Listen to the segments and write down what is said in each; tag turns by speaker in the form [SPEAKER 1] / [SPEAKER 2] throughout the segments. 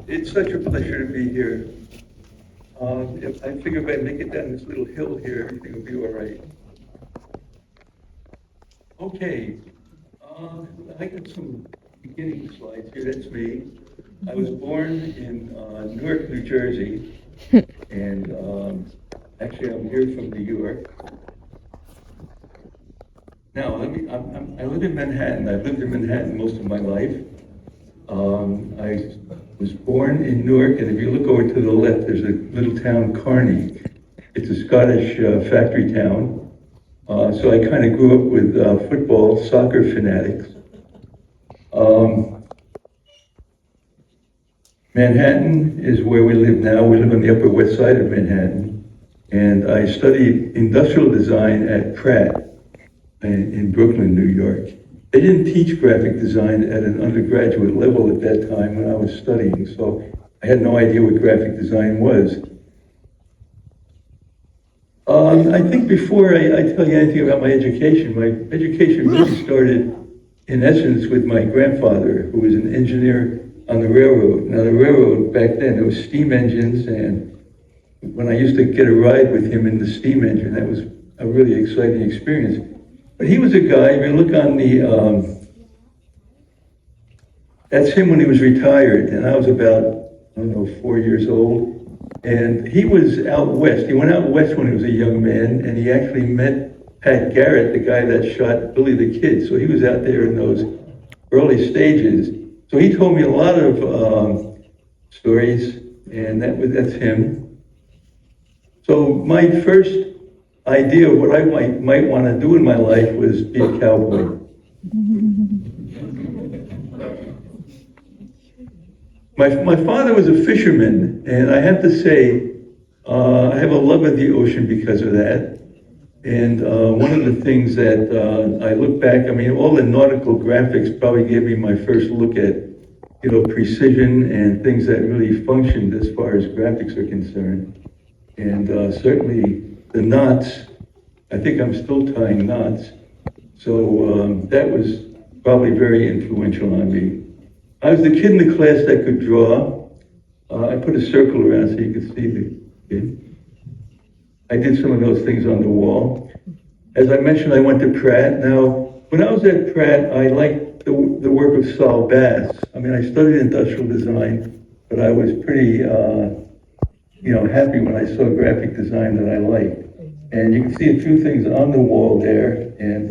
[SPEAKER 1] It's such a pleasure to be here. If I figure if I make it down this little hill here, everything will be all right. Okay, I got some beginning slides here. That's me. I was born in Newark, New Jersey, and actually I'm here from New York. Now, I live in Manhattan. I've lived in Manhattan most of my life. I was born in Newark, and if you look over to the left, there's a little town, Kearney. It's a Scottish factory town. So I kind of grew up with football, soccer fanatics. Manhattan is where we live now. We live on the Upper West Side of Manhattan. And I studied industrial design at Pratt in Brooklyn, New York. They didn't teach graphic design at an undergraduate level at that time when I was studying, so I had no idea what graphic design was. I think before I tell you anything about my education really started, in essence, with my grandfather, who was an engineer on the railroad. Now, the railroad back then, there was steam engines, and when I used to get a ride with him in the steam engine, that was a really exciting experience. But he was a guy, if you look on the, that's him when he was retired, and I was about, I don't know, 4 years old. And he was out west. He went out west when he was a young man, and he actually met Pat Garrett, the guy that shot Billy the Kid. So he was out there in those early stages. So he told me a lot of stories, and that's him. So my first idea of what I might want to do in my life was be a cowboy. My father was a fisherman, and I have to say, I have a love of the ocean because of that. And one of the things that I look back, I mean, all the nautical graphics probably gave me my first look at, precision and things that really functioned as far as graphics are concerned. And certainly the knots, I think I'm still tying knots. So that was probably very influential on me. I was the kid in the class that could draw. I put a circle around so you could see the kid. I did some of those things on the wall. As I mentioned, I went to Pratt. Now, when I was at Pratt, I liked the work of Saul Bass. I mean, I studied industrial design, but I was pretty, happy when I saw graphic design that I liked. And you can see a few things on the wall there, and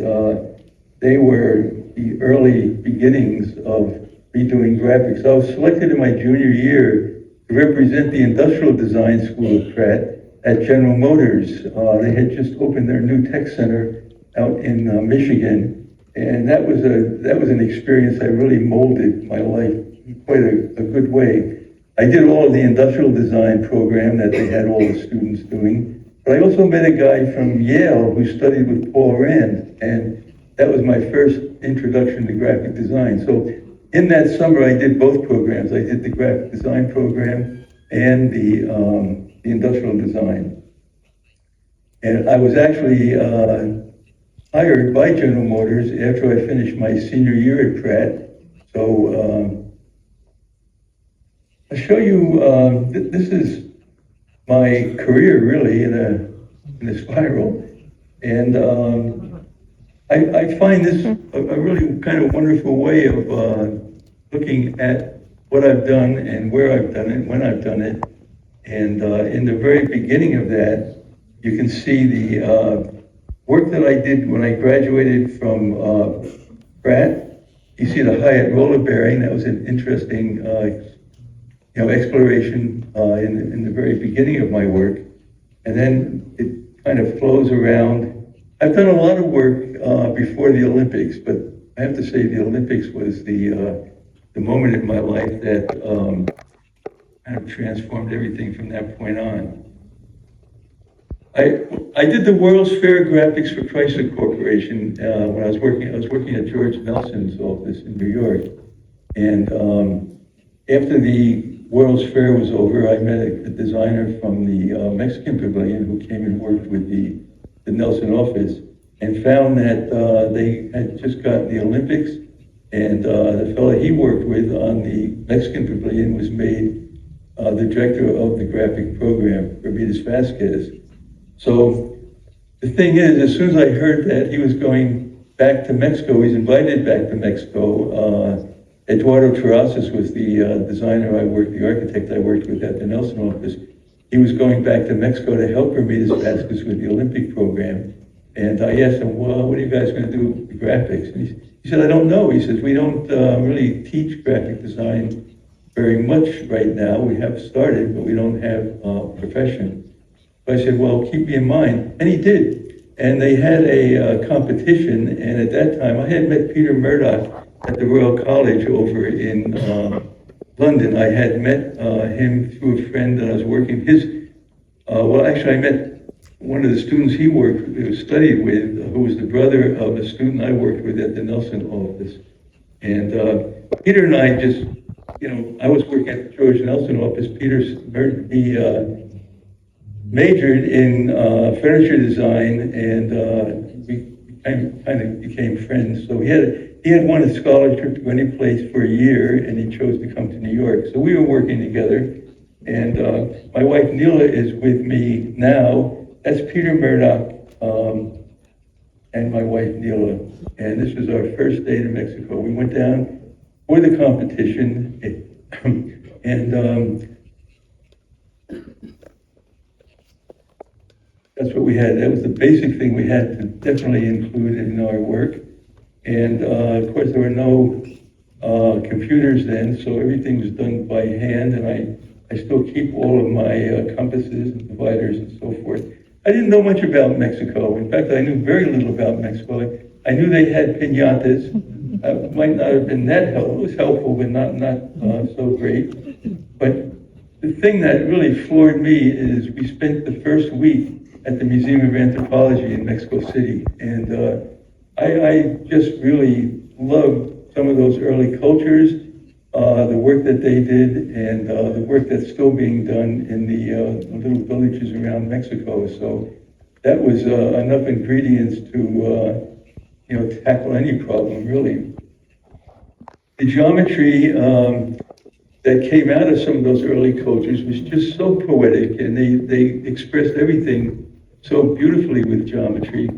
[SPEAKER 1] they were the early beginnings of redoing graphics. I was selected in my junior year to represent the industrial design school of Pratt at General Motors. They had just opened their new tech center out in Michigan, and that was an experience that really molded my life in quite a good way. I did all of the industrial design program that they had all the students doing, but I also met a guy from Yale who studied with Paul Rand, and that was my first introduction to graphic design. So in that summer, I did both programs. I did the graphic design program and the industrial design. And I was actually hired by General Motors after I finished my senior year at Pratt. So I'll show you, this is my career really in a spiral. And I find this a really kind of wonderful way of looking at what I've done and where I've done it, when I've done it. And in the very beginning of that, you can see the work that I did when I graduated from Pratt. You see the Hyatt roller bearing. That was an interesting exploration in the very beginning of my work. And then it kind of flows around. I've done a lot of work before the Olympics, but I have to say the Olympics was the moment in my life that kind of transformed everything from that point on. I did the World's Fair graphics for Chrysler Corporation when I was working at George Nelson's office in New York. And after the World's Fair was over, I met a designer from the Mexican Pavilion who came and worked with the Nelson office, and found that they had just gotten the Olympics, and the fellow he worked with on the Mexican Pavilion was made the director of the graphic program, Ramirez Vasquez. So the thing is, as soon as I heard that he was going back to Mexico, he's invited back to Mexico. Eduardo Terrazas was the designer the architect I worked with at the Nelson office. He was going back to Mexico to help Ramirez Vasquez with the Olympic program. And I asked him, well, what are you guys going to do with graphics? And he said, I don't know. He says, we don't really teach graphic design very much right now. We have started, but we don't have a profession. So I said, well, keep me in mind. And he did. And they had a competition. And at that time, I had met Peter Murdoch at the Royal College over in London. I had met him through a friend that I was working I met one of the students he studied with, who was the brother of a student I worked with at the Nelson office. And Peter and I just, I was working at the George Nelson office. He majored in furniture design, and we kind of became friends. So he had won a scholarship to go any place for a year, and he chose to come to New York. So we were working together, and my wife Neela is with me now. That's Peter Murdoch and my wife Neela. And this was our first day to Mexico. We went down for the competition, and that's what we had. That was the basic thing we had to definitely include in our work. And of course, there were no computers then, so everything was done by hand. And I still keep all of my compasses and dividers and so forth. I didn't know much about Mexico. In fact, I knew very little about Mexico. I knew they had piñatas. Might not have been that helpful. It was helpful, but not so great. But the thing that really floored me is we spent the first week at the Museum of Anthropology in Mexico City. And I just really loved some of those early cultures, the work that they did, and the work that's still being done in the little villages around Mexico. So that was enough ingredients to tackle any problem, really. The geometry that came out of some of those early cultures was just so poetic, and they expressed everything so beautifully with geometry.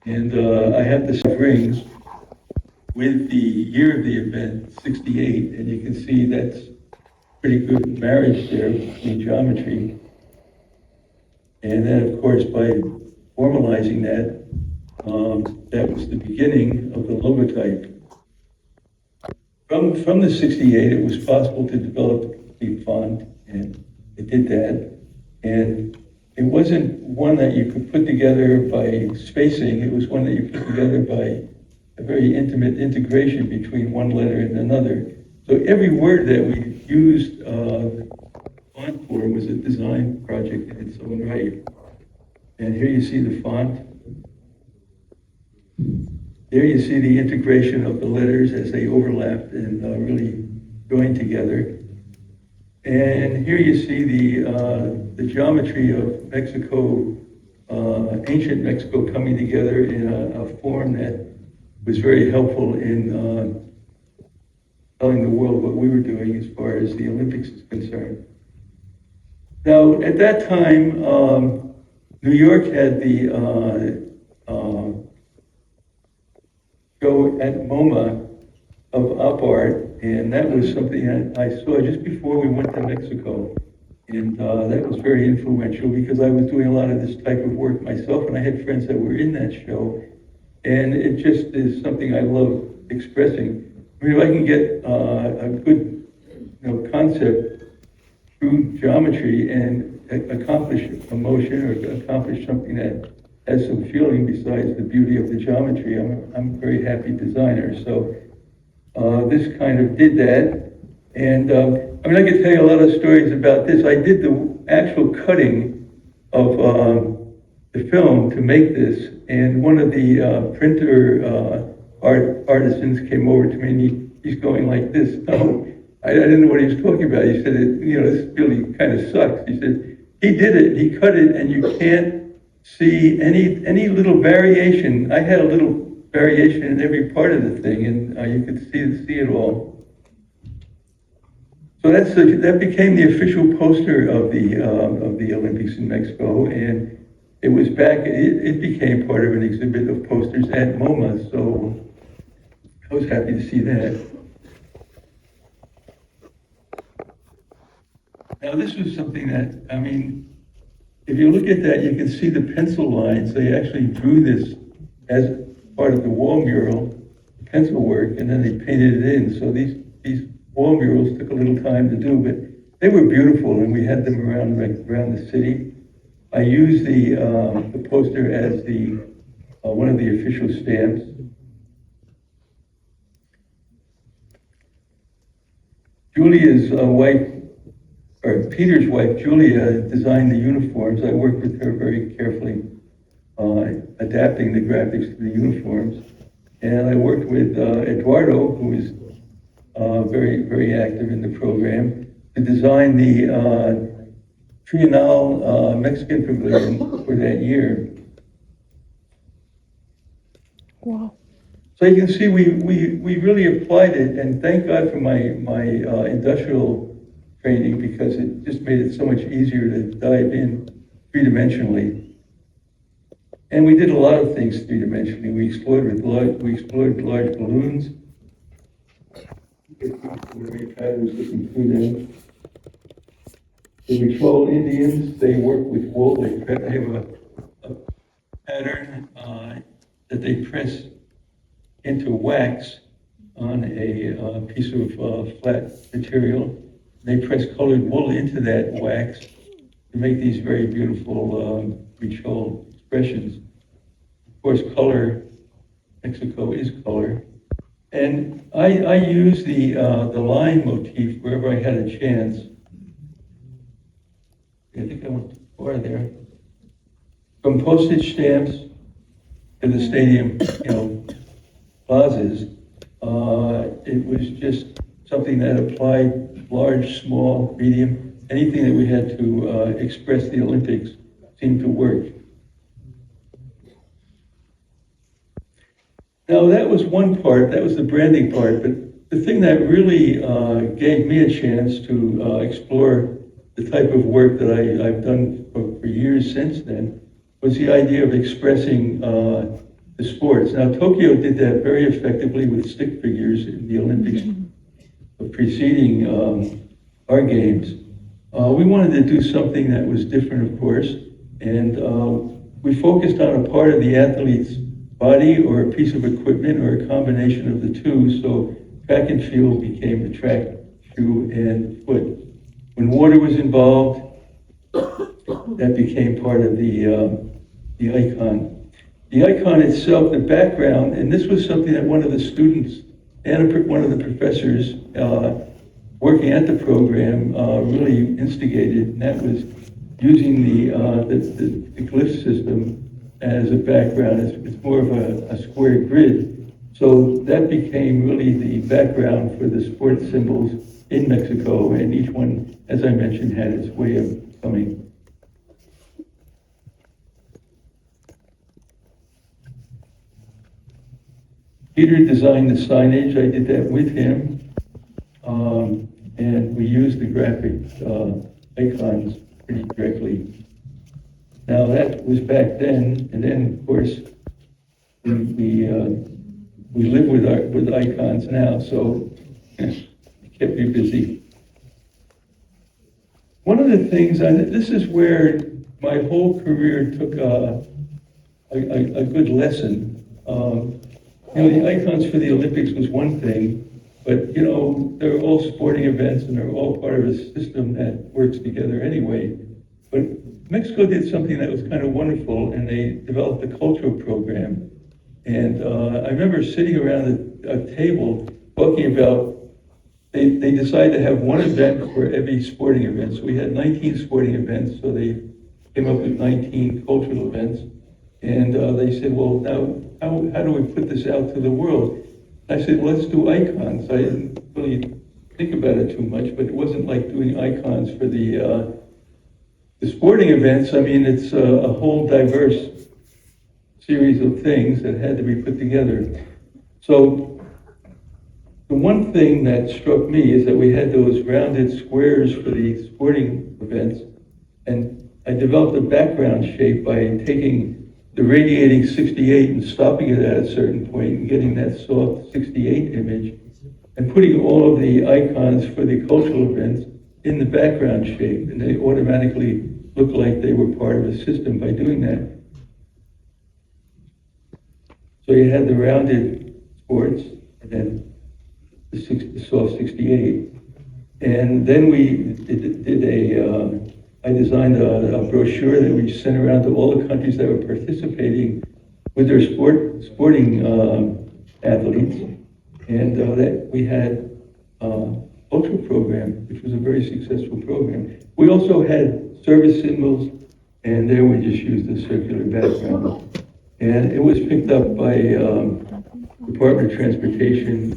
[SPEAKER 1] And I have the rings with the year of the event, 68, and you can see that's pretty good marriage there between geometry. And then, of course, by formalizing that, that was the beginning of the logotype. From the 68, it was possible to develop a complete font, and it did that. And it wasn't one that you could put together by spacing, it was one that you put together by a very intimate integration between one letter and another. So every word that we used font for was a design project in its own right. And here you see the font. There you see the integration of the letters as they overlapped and really joined together. And here you see the geometry of Mexico, ancient Mexico, coming together in a form that was very helpful in telling the world what we were doing as far as the Olympics is concerned. Now, at that time, New York had the show at MoMA of op art, and that was something I saw just before we went to Mexico. And that was very influential because I was doing a lot of this type of work myself, and I had friends that were in that show. And it just is something I love expressing. I mean, if I can get a good concept through geometry and accomplish emotion or accomplish something that has some feeling besides the beauty of the geometry, I'm a very happy designer. So this kind of did that. And I mean, I could tell you a lot of stories about this. I did the actual cutting of the film to make this, and one of the printer artisans came over to me, and he's going like this. No, I didn't know what he was talking about. He said, this really kind of sucks. He said, he did it, he cut it, and you can't see any little variation. I had a little variation in every part of the thing, and you could see it all. So that became the official poster of the Olympics in Mexico, and it became part of an exhibit of posters at MoMA. So I was happy to see that. Now this was something that, I mean, if you look at that, you can see the pencil lines. They actually drew this as part of the wall mural, pencil work, and then they painted it in. So these wall murals took a little time to do, but they were beautiful, and we had them around the city. I used the poster as one of the official stamps. Julia's wife, or Peter's wife, Julia, designed the uniforms. I worked with her very carefully, adapting the graphics to the uniforms. And I worked with Eduardo, who is very, very active in the program, to design the Trienal Mexican Pavilion for that year.
[SPEAKER 2] Wow.
[SPEAKER 1] So you can see we really applied it, and thank God for my industrial training, because it just made it so much easier to dive in three-dimensionally. And we did a lot of things three-dimensionally. We explored large balloons. Looking through them. The Patrol Indians, they work with wool. They have a pattern that they press into wax on a piece of flat material. They press colored wool into that wax to make these very beautiful Patrol expressions. Of course, color, Mexico is color. And I use the line motif wherever I had a chance. I think I went too far there. From postage stamps to the stadium, plazas, it was just something that applied large, small, medium, anything that we had to express the Olympics seemed to work. Now that was one part, that was the branding part, but the thing that really gave me a chance to explore the type of work that I've done for years since then was the idea of expressing the sports. Now Tokyo did that very effectively with stick figures in the Olympics preceding our games. We wanted to do something that was different, of course, and we focused on a part of the athlete's body or a piece of equipment or a combination of the two. So track and field became the track, shoe, and foot. When water was involved, that became part of the icon. The icon itself, the background, and this was something that one of the students and one of the professors working at the program really instigated, and that was using the glyph system as a background. It's more of a square grid. So that became really the background for the sports symbols in Mexico, and each one, as I mentioned, had its way of coming. Peter designed the signage. I did that with him, and we used the graphic icons pretty directly. Now that was back then, and then of course we live with icons now, so it kept me busy. One of the things, and this is where my whole career took a good lesson. The icons for the Olympics was one thing, but they're all sporting events and they're all part of a system that works together anyway. But Mexico did something that was kind of wonderful, and they developed a cultural program. And I remember sitting around a table talking about, they decided to have one event for every sporting event. So we had 19 sporting events, so they came up with 19 cultural events. And they said, well, now, how do we put this out to the world? I said, well, let's do icons. I didn't really think about it too much, but it wasn't like doing icons for the sporting events. I mean, it's a whole diverse series of things that had to be put together. So the one thing that struck me is that we had those rounded squares for the sporting events, and I developed a background shape by taking the radiating 68 and stopping it at a certain point and getting that soft 68 image, and putting all of the icons for the cultural events in the background shape, and they automatically look like they were part of a system by doing that. So you had the rounded sports, and then the soft 68. And then we I designed a brochure that we sent around to all the countries that were participating with their sporting athletes. And that we had ultra program, which was a very successful program. We also had service symbols, and there we just used a circular background. And it was picked up by Department of Transportation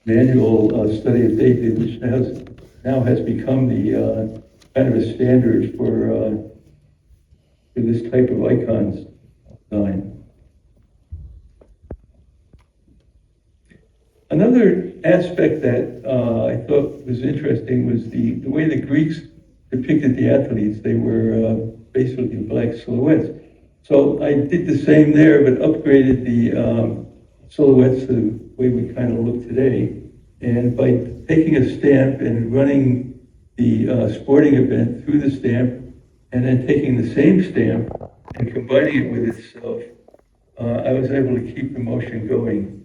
[SPEAKER 1] manual study that they did, which now has become the kind of a standard for this type of icons design. Another aspect that I thought was interesting was the way the Greeks depicted the athletes. They were basically black silhouettes. So I did the same there, but upgraded the silhouettes to the way we kind of look today. And by taking a stamp and running the sporting event through the stamp, and then taking the same stamp and combining it with itself, I was able to keep the motion going.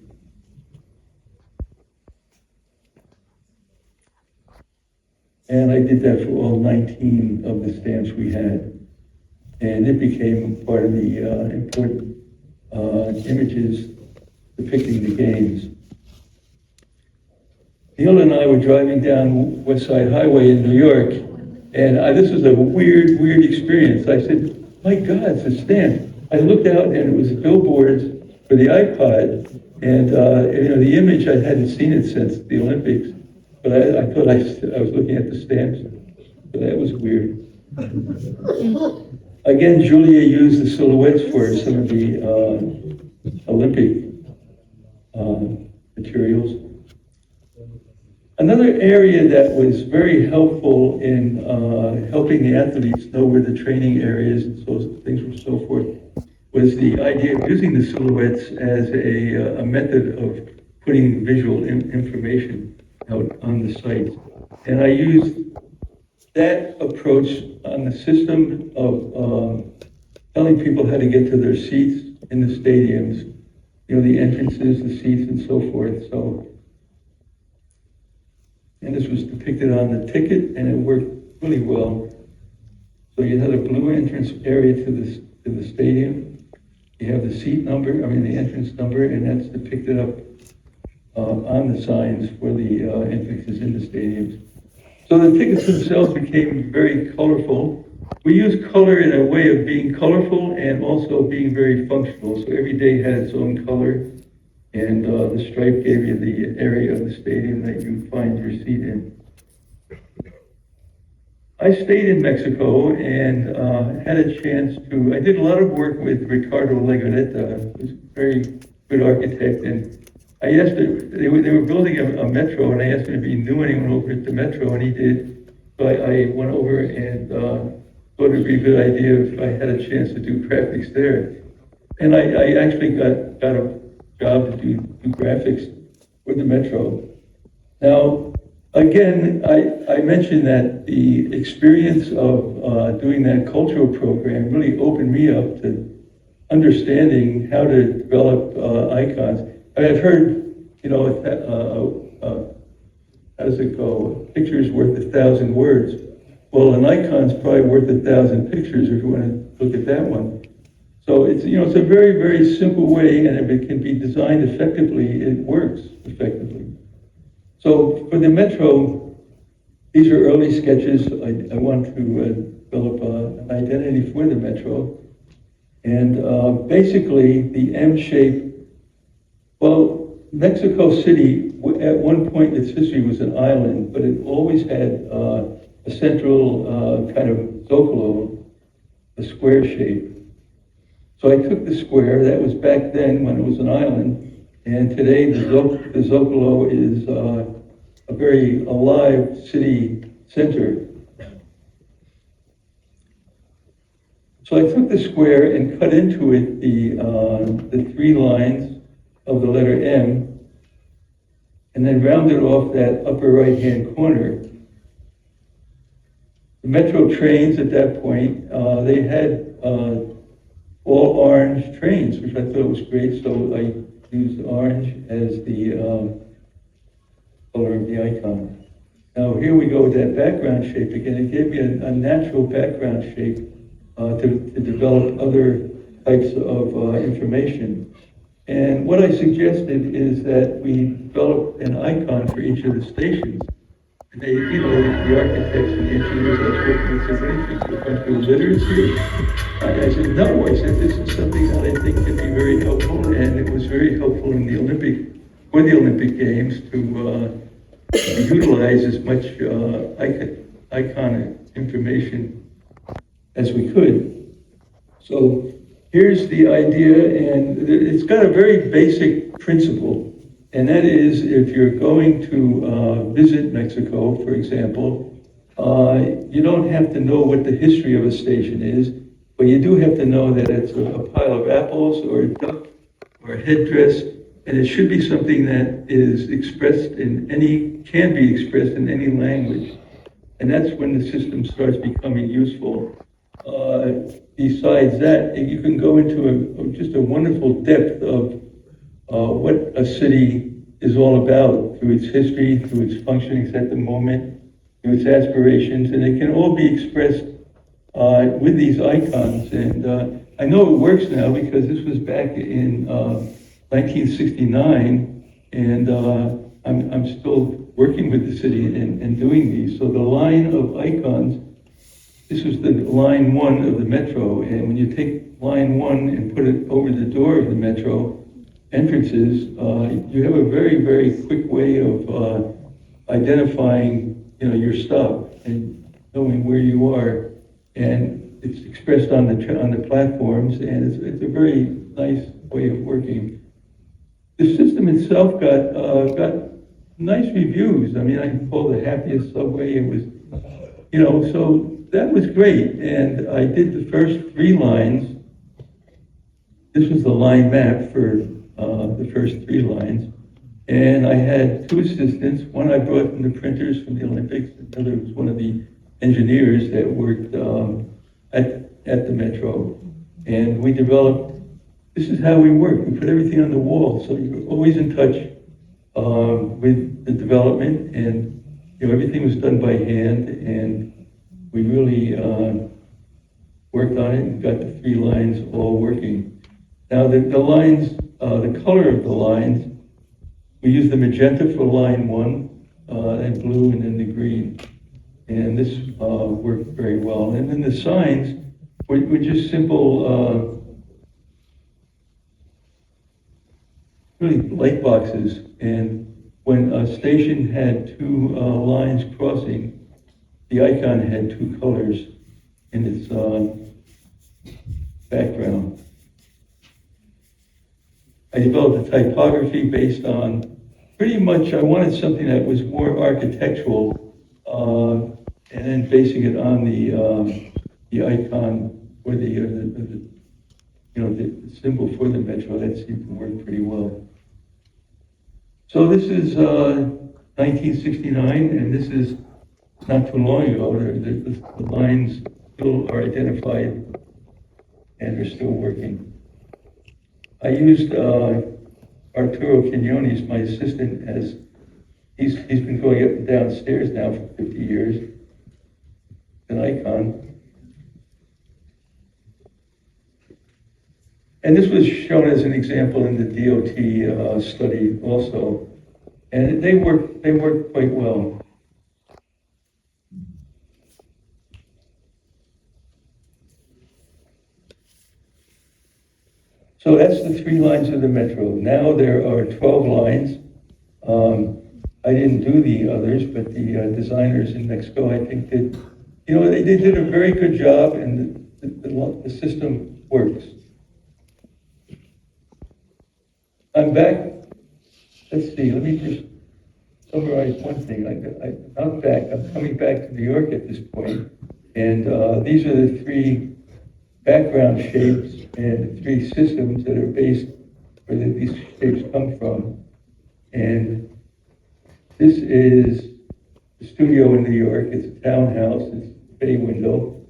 [SPEAKER 1] And I did that for all 19 of the stamps we had. And it became part of the important images depicting the games. Neil and I were driving down West Side Highway in New York, and this was a weird experience. I said, my God, it's a stamp. I looked out, and it was billboards for the iPod, and the image, I hadn't seen it since the Olympics, but I thought I was looking at the stamps, so that was weird. Again, Julia used the silhouettes for some of the Olympic materials. Another area that was very helpful in helping the athletes know where the training areas and things and so forth was the idea of using the silhouettes as a method of putting visual information out on the site. And I used that approach on the system of telling people how to get to their seats in the stadiums, the entrances, the seats, and so forth. And this was depicted on the ticket, and it worked really well. So you had a blue entrance area to the stadium. You have the seat number, the entrance number, and that's depicted up on the signs for the entrances in the stadiums. So the tickets themselves became very colorful. We used color in a way of being colorful and also being very functional. So every day had its own color, and the stripe gave you the area of the stadium that you find your seat in. I stayed in Mexico and had a chance I did a lot of work with Ricardo Legoretta, who's a very good architect, and I asked him, they were building a metro, and I asked him if he knew anyone over at the metro, and he did. So I went over and thought it'd be a good idea if I had a chance to do graphics there. And I actually got a job to do graphics for the metro. Now, again, I mentioned that the experience of doing that cultural program really opened me up to understanding how to develop icons. I've heard, how does it go? A picture is worth 1,000 words. Well, an icon's probably worth 1,000 pictures if you want to look at that one. So it's a very, very simple way, and if it can be designed effectively, it works effectively. So for the metro, these are early sketches. I want to develop an identity for the metro. And basically, the M shape, well, Mexico City, at one point in its history, was an island, but it always had a central kind of zocalo, a square shape. So I took the square, that was back then when it was an island, And today, the Zocalo is a very alive city center. So I took the square and cut into it the three lines of the letter M, and then rounded off that upper right-hand corner. The metro trains at that point, they had all orange trains, which I thought was great, so I used orange as the color of the icon. Now here we go with that background shape again. It gave me a natural background shape to develop other types of information. And what I suggested is that we develop an icon for each of the stations. And they, the architects and the engineers I was working with said, what do you think, we're going to do literacy? I said, no. I said, this is something that I think can be very helpful, and it was very helpful in the Olympic Games to utilize as much iconic information as we could. So here's the idea, and it's got a very basic principle, and that is if you're going to visit Mexico, for example, you don't have to know what the history of a station is, but you do have to know that it's a pile of apples or a duck or a headdress, and it should be something that is can be expressed in any language. And that's when the system starts becoming useful. Besides that, you can go into just a wonderful depth of what a city is all about through its history, through its functionings at the moment, through its aspirations, and it can all be expressed with these icons. And I know it works now because this was back in 1969, and I'm still working with the city and doing these. So the line of icons, this was the line 1 of the metro, and when you take line 1 and put it over the door of the metro entrances, you have a very, very quick way of identifying, your stop and knowing where you are, and it's expressed on the platforms, and it's a very nice way of working. The system itself got nice reviews. I mean, I called the happiest subway. It was, so that was great. And I did the first 3 lines. This was the line map for the first 3 lines. And I had 2 assistants. One I brought from the printers from the Olympics. The other was one of the engineers that worked at the metro. And we developed, this is how we work. We put everything on the wall. So you're always in touch with the development, and everything was done by hand, and we really worked on it and got the 3 lines all working. Now the lines, the color of the lines, we used the magenta for line 1, and blue, and then the green. And this worked very well. And then the signs were just simple, really light boxes. And when a station had 2 lines crossing, the icon had 2 colors in its background. I developed a typography based on pretty much, I wanted something that was more architectural, and then basing it on the icon or the symbol for the metro. That seemed to work pretty well. So this is 1969, and this is not too long ago. The lines still are identified and are still working. I used Arturo Quinones, my assistant, as he's been going up and down stairs now for 50 years. An icon. And this was shown as an example in the DOT study also. And they work quite well. So that's the 3 lines of the metro. Now there are 12 lines. I didn't do the others, but the designers in Mexico, I think, they did a very good job, and the system works. I'm back let's see, let me just summarize one thing. I'm coming back to New York at this point, and these are the three background shapes and the three systems that are based where these shapes come from. And this is the studio in New York. It's a townhouse. It's a bay window.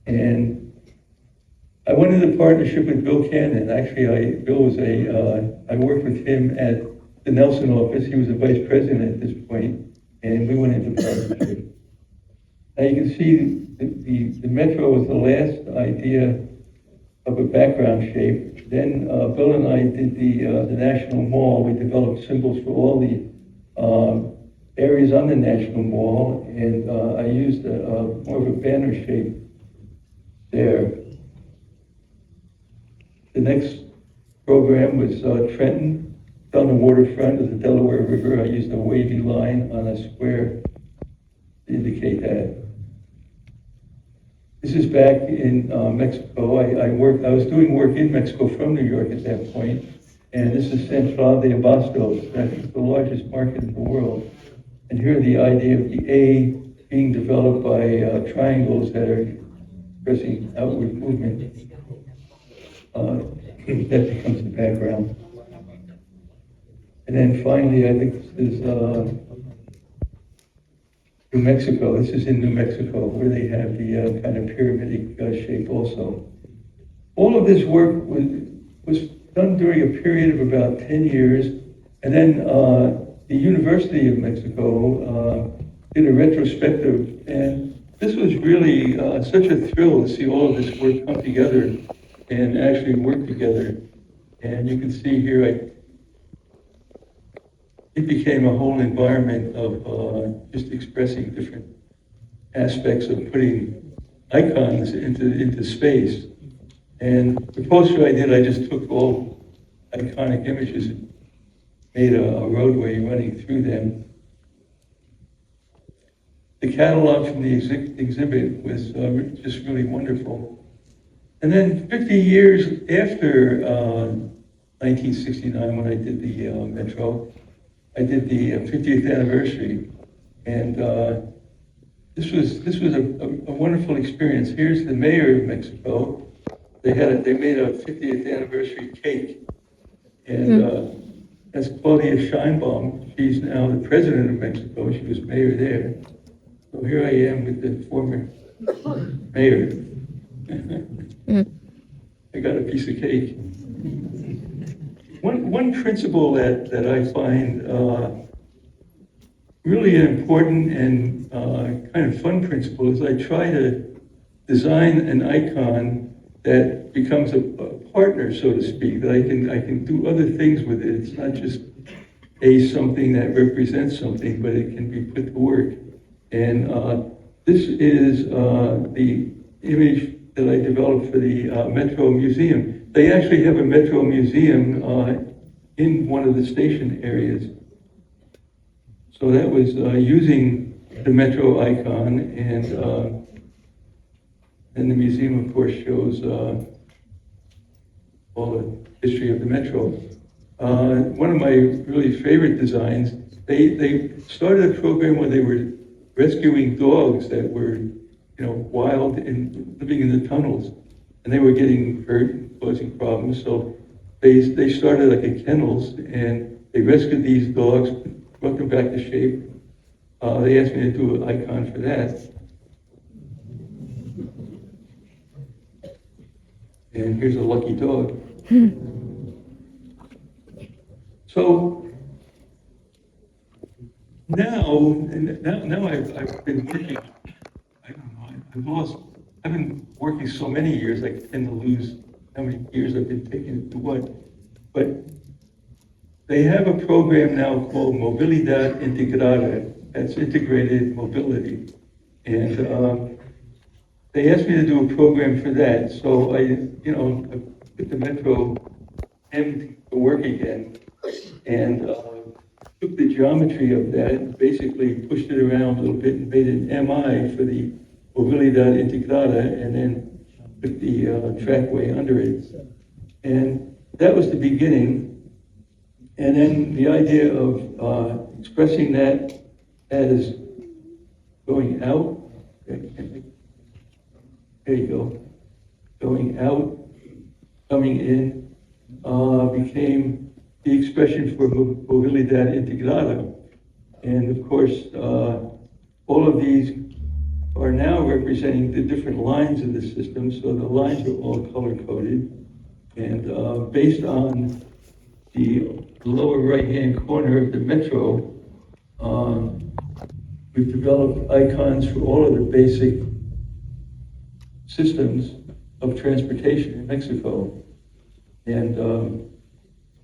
[SPEAKER 1] And I went into partnership with Bill Cannon. Actually, I worked with him at the Nelson office. He was the vice president at this point, and we went into partnership. Now you can see the Metro was the last idea of a background shape. Then Bill and I did the National Mall. We developed symbols for all the areas on the National Mall, and I used more of a banner shape there. The next program was Trenton, on the waterfront of the Delaware River. I used a wavy line on a square to indicate that. This is back in Mexico. I was doing work in Mexico from New York at that point, and this is Central de Abastos. I think it's the largest market in the world. And here the idea of the A being developed by triangles that are expressing outward movement. That becomes the background. And then finally, I think this is New Mexico. This is in New Mexico, where they have the kind of pyramidic shape also. All of this work was done during a period of about 10 years, and then the University of Mexico did a retrospective, and this was really such a thrill to see all of this work come together and actually work together. And you can see here, it became a whole environment of just expressing different aspects of putting icons into space. And the poster I did, I just took all iconic images and made a roadway running through them. The catalog from the exhibit was just really wonderful. And then 50 years after 1969, when I did the Metro, I did the 50th anniversary, and this was a wonderful experience. Here's the mayor of Mexico. They made a 50th anniversary cake, and that's Claudia Sheinbaum. She's now the president of Mexico. She was mayor there. So here I am with the former mayor. I got a piece of cake. One principle that I find really an important and kind of fun principle is I try to design an icon that becomes a partner, so to speak, that I can do other things with it. It's not just something that represents something, but it can be put to work. And this is the image that I developed for the Metro Museum. They actually have a Metro Museum in one of the station areas. So that was using the Metro icon, and the museum, of course, shows all the history of the Metro. One of my really favorite designs, they started a program where they were rescuing dogs that were, wild and living in the tunnels, and they were getting hurt and causing problems. So they started like a kennels, and they rescued these dogs, brought them back to shape. They asked me to do an icon for that. And here's a lucky dog. So now I've been working. I don't know. I've been working so many years. I tend to lose how many years I've been taking to what. But they have a program now called Movilidad Integrada. That's integrated mobility, and they asked me to do a program for that. So I put the Metro M to work again, and took the geometry of that and basically pushed it around a little bit and made an MI for the Movilidad Integrada, and then put the trackway under it. And that was the beginning. And then the idea of expressing that as going out, there you go, going out, coming in, became the expression for movilidad integrada. And of course, all of these are now representing the different lines of the system, so the lines are all color-coded. And based on the lower right-hand corner of the metro, we've developed icons for all of the basic systems of transportation in Mexico. And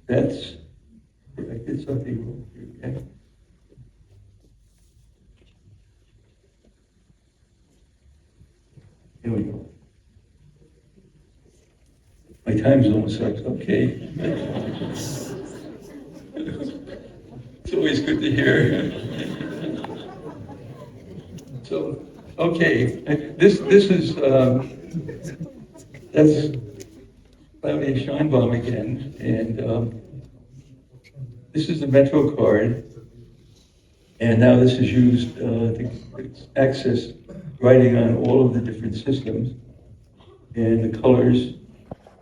[SPEAKER 1] that's, I did something wrong here, okay? Here we go. My time zone sucks, okay. It's always good to hear. So, okay, this is, that's Claudia Scheinbaum again, and this is the Metro card, and now this is used to access writing on all of the different systems, and the colors.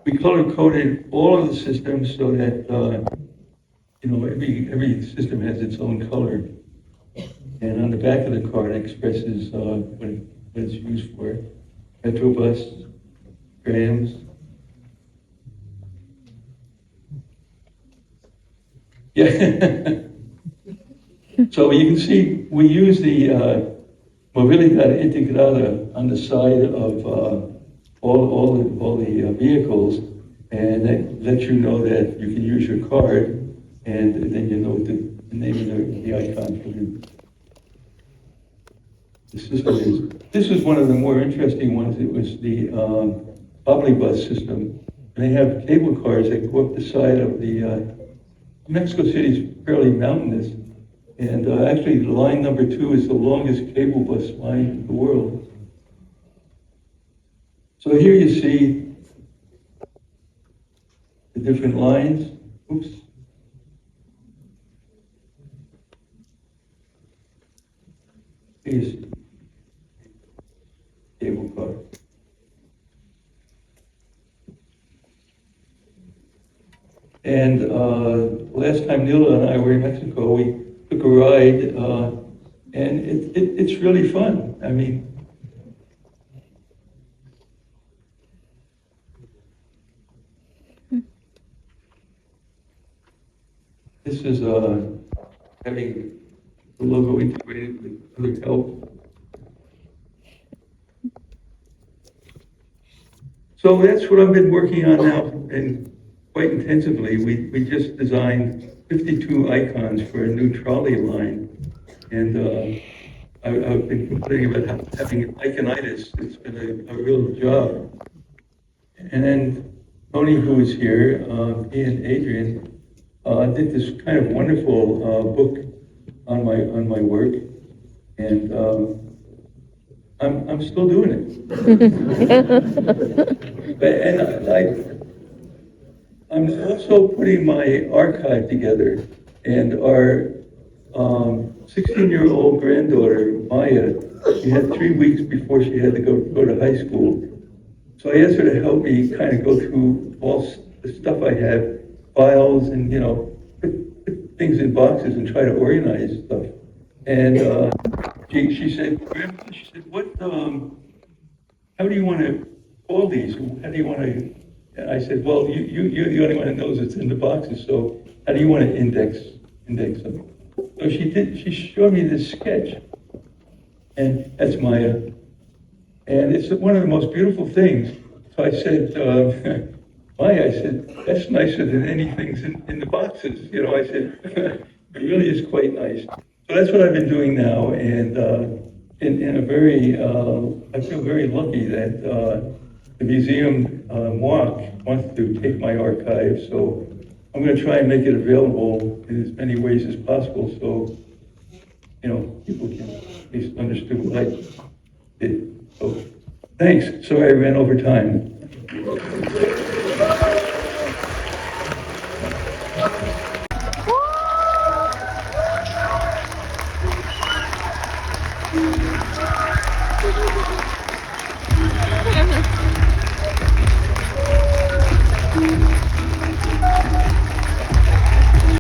[SPEAKER 1] We color-coded all of the systems so that, every system has its own color. And on the back of the card expresses what it's used for. Metrobus, trams. Yeah. So you can see we use the Movilidad Integrada on the side of all the vehicles, and that lets you know that you can use your card, and then you know what the name of the icon for the system is. This is one of the more interesting ones. It was the Omnibus system. And they have cable cars that go up the side of the, Mexico City is fairly mountainous, and actually line number 2 is the longest cable bus line in the world. So here you see the different lines. Oops. Here's cable car. And last time Neela and I were in Mexico, we took a ride, and it's really fun. I mean, this is having the logo integrated with other help. So that's what I've been working on now, and quite intensively. We just designed 52 icons for a new trolley line, and I've been complaining about having iconitis. It's been a real job. And then Tony, who is here, he and Adrian, did this kind of wonderful book on my work, and I'm still doing it. And I'm also putting my archive together, and our 16-year-old granddaughter Maya, she had 3 weeks before she had to go to high school. So I asked her to help me kind of go through all the stuff I have, files, and put things in boxes and try to organize stuff. And she said, what, how do you want to call these? How do you want to, and I said, well, you're the only one that knows it's in the boxes, so how do you want to index them? So she showed me this sketch, and that's Maya. And it's one of the most beautiful things. So I said, Maya, I said, that's nicer than anything's in the boxes. I said, it really is quite nice. So that's what I've been doing now, and in a very, I feel very lucky that the museum wants to take my archive, so I'm going to try and make it available in as many ways as possible, so people can at least understand what I did. So thanks. Sorry I ran over time.